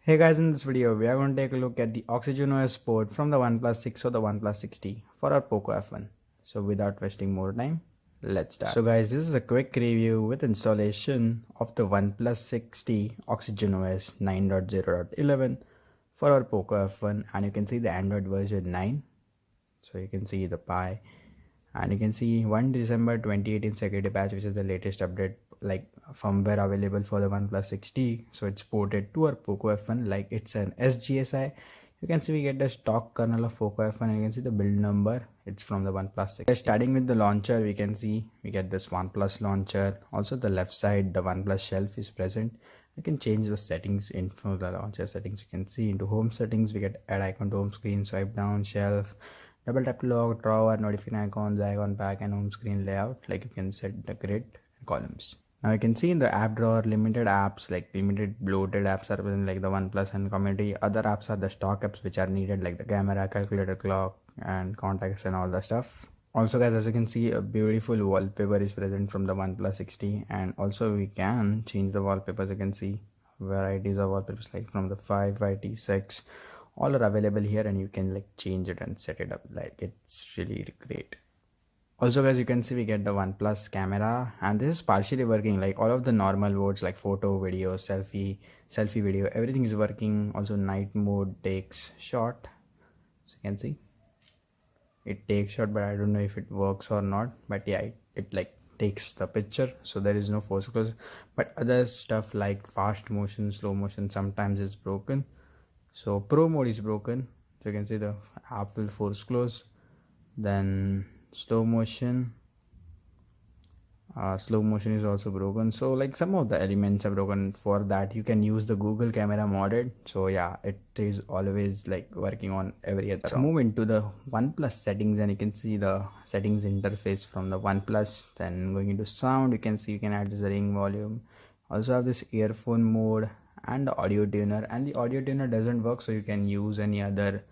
Hey guys, in this video we are going to take a look at the OxygenOS port from the OnePlus 6 or the OnePlus 60 for our Poco F1. So without wasting more time, let's start. So guys, this is a quick review with installation of the OnePlus 60 OxygenOS 9.0.11 for our Poco F1, and you can see the Android version 9. So you can see the Pi, and you can see 1 December 2018 security patch, which is the latest update like firmware available for the OnePlus 60. So it's ported to our Poco F1 like it's an sGSI. You can see we get the stock kernel of Poco F1, and you can see the build number. It's from the OnePlus 6. Starting with the launcher, we can see we get this OnePlus launcher. Also the left side, the OnePlus shelf is present. You can change the settings in from the launcher settings. You can see into home settings, we get add icon to home screen, swipe down, shelf, double tap to lock, drawer, notification icons, icon pack, and home screen layout. Like you can set the grid and columns. Now you can see in the app drawer, limited apps like limited bloated apps are present like the OnePlus and community. Other apps are the stock apps which are needed like the camera, calculator, clock, and contacts and all the stuff. Also guys, as you can see, a beautiful wallpaper is present from the OnePlus 60, and also we can change the wallpapers. You can see varieties of wallpapers like from the 5 by T6, all are available here, and you can like change it and set it up. Like it's really great. Also guys, you can see we get the OnePlus camera, and this is partially working. Like all of the normal modes like photo, video, selfie video, everything is working. Also night mode takes shot, so you can see it takes shot, but I don't know if it works or not. But yeah, it like takes the picture, so there is no force close. But other stuff like fast motion, slow motion, sometimes it's broken. So pro mode is broken, so you can see the app will force close. Then slow motion is also broken. So like some of the elements are broken. For that you can use the Google camera modded. So yeah, it is always like working on every other. Let's move into the OnePlus settings, and you can see the settings interface from the OnePlus. Then going into sound, you can see you can add this ring volume. Also have this earphone mode and the audio tuner, and the audio tuner doesn't work, so you can use any other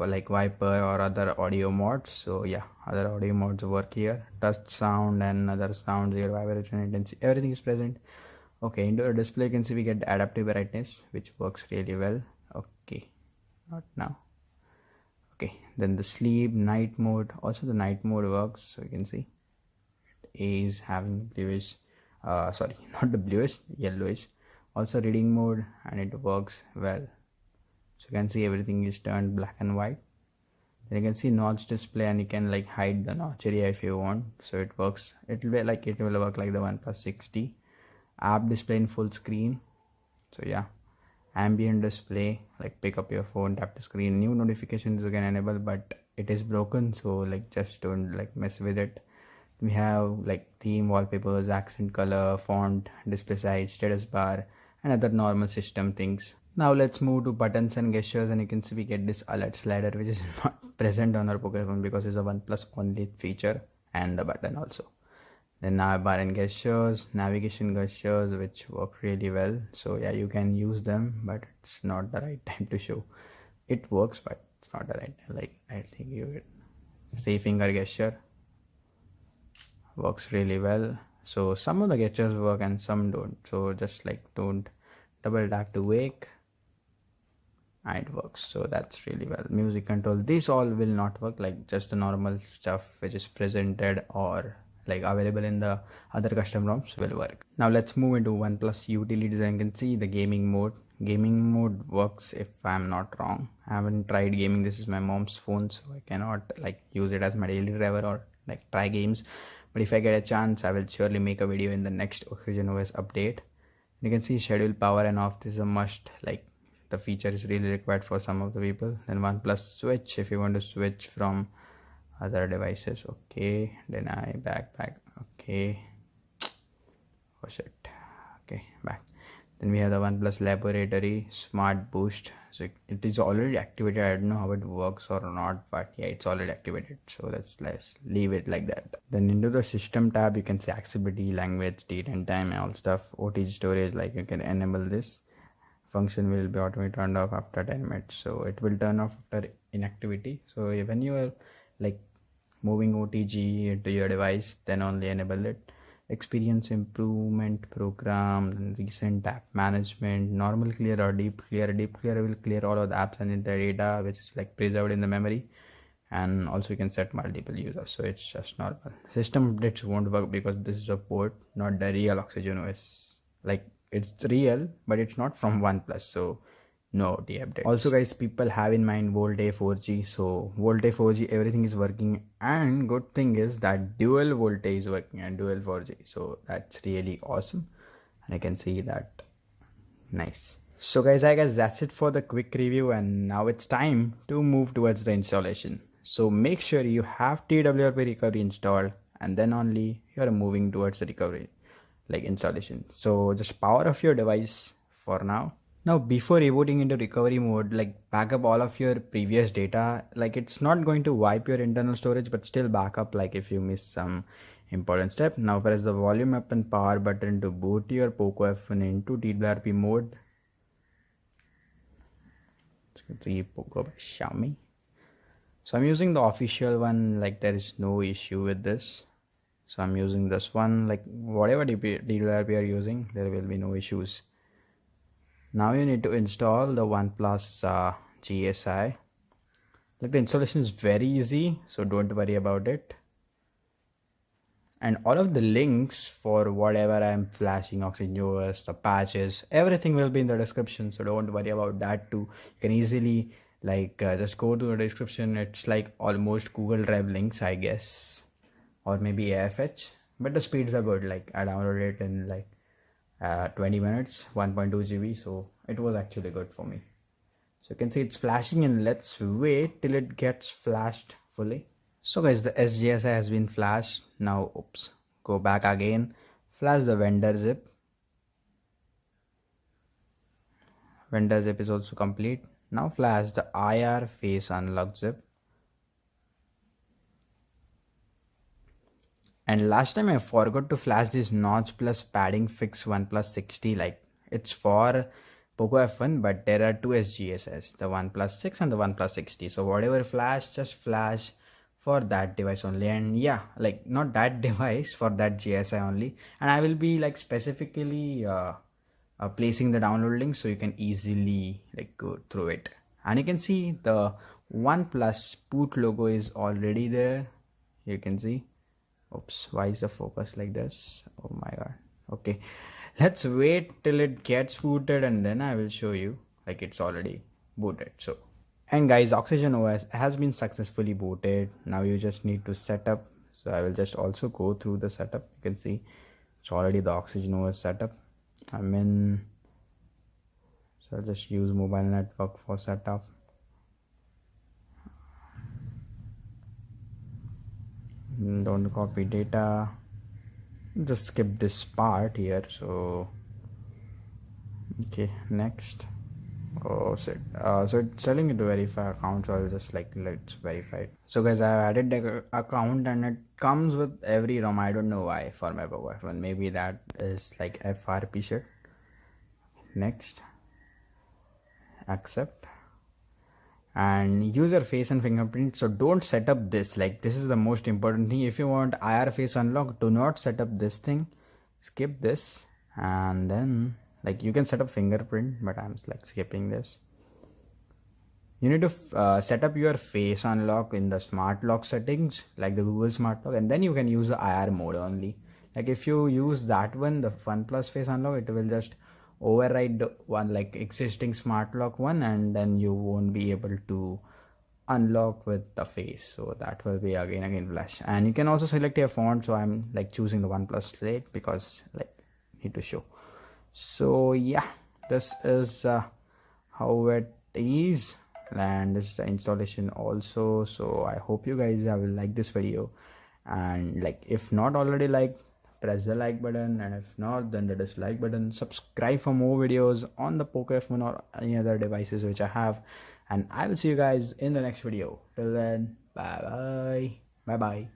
like Viper or other audio mods. So yeah, other audio mods work here. Touch sound and other sounds here, vibration, intensity, everything is present. Okay, into the display you can see we get adaptive brightness, which works really well. Okay, not now. Okay, then the sleep night mode, also the night mode works. So you can see it is having bluish sorry, not the bluish, yellowish. Also reading mode, and it works well. So you can see everything is turned black and white. Then you can see notch display, and you can like hide the notch area if you want. So it works, it will work like the OnePlus 60. App display in full screen. So yeah, ambient display, like pick up your phone, tap the screen. New notifications you can enable, but it is broken, so like just don't like mess with it. We have like theme, wallpapers, accent color, font, display size, status bar, and other normal system things. Now let's move to buttons and gestures, and you can see we get this alert slider, which is not present on our Poco F1 because it's a OnePlus only feature, and the button also. Then navbar and gestures, navigation gestures, which work really well. So yeah, you can use them, but it's not the right time to show. It works, but it's not the right time. Like I think you see finger gesture works really well. So some of the gestures work and some don't. So just like don't double tap to wake, and it works. So that's really well. Music control, this all will not work, like just the normal stuff which is presented or like available in the other custom ROMs will work. Now let's move into OnePlus utilities, and you can see the gaming mode. Gaming mode works if I'm not wrong. I haven't tried gaming. This is my mom's phone, so I cannot like use it as my daily driver or like try games. But if I get a chance, I will surely make a video in the next OxygenOS update. You can see schedule power and off. This is a must, like the feature is really required for some of the people. Then OnePlus switch, if you want to switch from other devices. Okay, deny, back, okay, oh shit, okay, back. Then we have the OnePlus laboratory smart boost. So it is already activated. I don't know how it works or not, but yeah, it's already activated, so let's leave it like that. Then into the system tab, you can see accessibility, language, date and time, and all stuff. OTG storage, like you can enable this function, will be automatically turned off after 10 minutes. So it will turn off after inactivity. So when you are like moving OTG into your device, then only enable it. experience improvement program, and recent app management, normal clear or deep clear. Deep clear will clear all of the apps and the data which is like preserved in the memory. And also you can set multiple users, so it's just normal. System updates won't work because this is a port, not the real OxygenOS. Like it's real, but it's not from OnePlus, so no OT updates. Also guys, people have in mind Volte 4G. So Volte 4G, everything is working, and good thing is that dual Volte is working and dual 4G, so that's really awesome. And I can see that. Nice. So guys, I guess that's it for the quick review, and now it's time to move towards the installation. So make sure you have TWRP recovery installed, and then only you're moving towards the recovery like installation. So just power off your device for now. Now before rebooting into recovery mode, like back up all of your previous data. Like it's not going to wipe your internal storage, but still back up like if you miss some important step. Now press the volume up and power button to boot your Poco F1 into TWRP mode. So you can see Poco by Xiaomi. So I'm using the official one, like there is no issue with this. So I'm using this one, like whatever DWRP you are using, there will be no issues. Now you need to install the OnePlus GSI. Like the installation is very easy, so don't worry about it. And all of the links for whatever I'm flashing, OxygenOS, the patches, everything will be in the description, so don't worry about that too. You can easily like just go to the description. It's like almost Google Drive links, I guess, or maybe AFH, but the speeds are good. Like I downloaded it in like 20 minutes, 1.2 GB, so it was actually good for me. So you can see it's flashing, and let's wait till it gets flashed fully. So guys, the sGSI has been flashed. Now oops, go back again, flash the vendor zip. Vendor zip is also complete. Now flash the IR face unlock zip. And last time I forgot to flash this notch plus padding fix OnePlus 60. Like it's for Poco F1, but there are two sGSIs, the OnePlus 6 and the OnePlus 60. So whatever flash, just flash for that device only. And yeah, like not that device, for that GSI only. And I will be like specifically placing the download link so you can easily like go through it. And you can see the OnePlus boot logo is already there. You can see. Oops, why is the focus like this? Oh my god. Okay, let's wait till it gets booted and then I will show you like it's already booted. So, and guys, OxygenOS has been successfully booted. Now you just need to set up. So I will just also go through the setup. You can see it's already the OxygenOS setup. I'm in. So I'll just use mobile network for setup. Don't copy data, just skip this part here. So okay, next. Oh shit. So it's telling you to verify account, so I'll just like let's verify it. So guys, I have added the account and it comes with every ROM. I don't know why for my Poco F1. Maybe that is like FRP shit. Next, accept, and user face and fingerprint. So don't set up this, like this is the most important thing. If you want IR face unlock, do not set up this thing, skip this. And then like you can set up fingerprint, but I'm like skipping this. You need to set up your face unlock in the smart lock settings, like the Google smart lock, and then you can use the IR mode only. Like if you use that one, the OnePlus face unlock, it will just override one like existing smart lock one, and then you won't be able to unlock with the face. So that will be again flash. And you can also select your font. So I'm like choosing the OnePlus Slate because like need to show. So yeah, this is how it is, and this is the installation also. So I hope you guys have liked this video, and like if not already liked, press the like button, and if not, then the dislike button. Subscribe for more videos on the Poco F1 or any other devices which I have, and I will see you guys in the next video. Till then, bye bye.